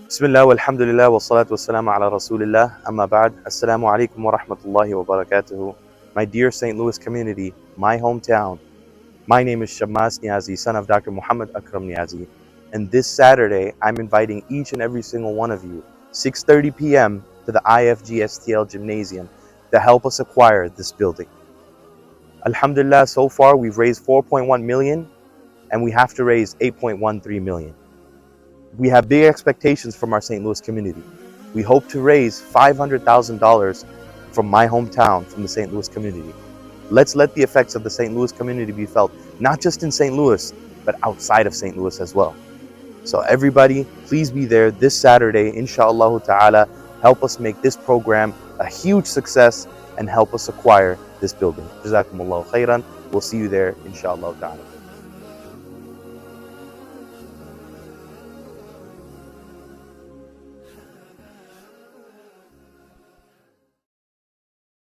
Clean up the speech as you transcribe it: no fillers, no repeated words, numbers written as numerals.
Bismillah walhamdulillah wa salatu wassalamu ala rasulillah amma ba'd. Assalamu alaikum wa rahmatullahi wa barakatuhu. My dear St. Louis community, my hometown. My name is Shammas Niazi, son of Dr. Muhammad Akram Niazi. And this Saturday, I'm inviting each and every single one of you, 6:30 p.m. to the IFGSTL gymnasium to help us acquire this building. Alhamdulillah, so far we've raised 4.1 million and we have to raise 8.13 million. We have big expectations from our St. Louis community. We hope to raise $500,000 from my hometown, from the St. Louis community. Let's let the effects of the St. Louis community be felt, not just in St. Louis, but outside of St. Louis as well. So everybody, please be there this Saturday, inshallah ta'ala. Help us make this program a huge success and help us acquire this building. Jazakumullahu khairan. We'll see you there, inshallah ta'ala.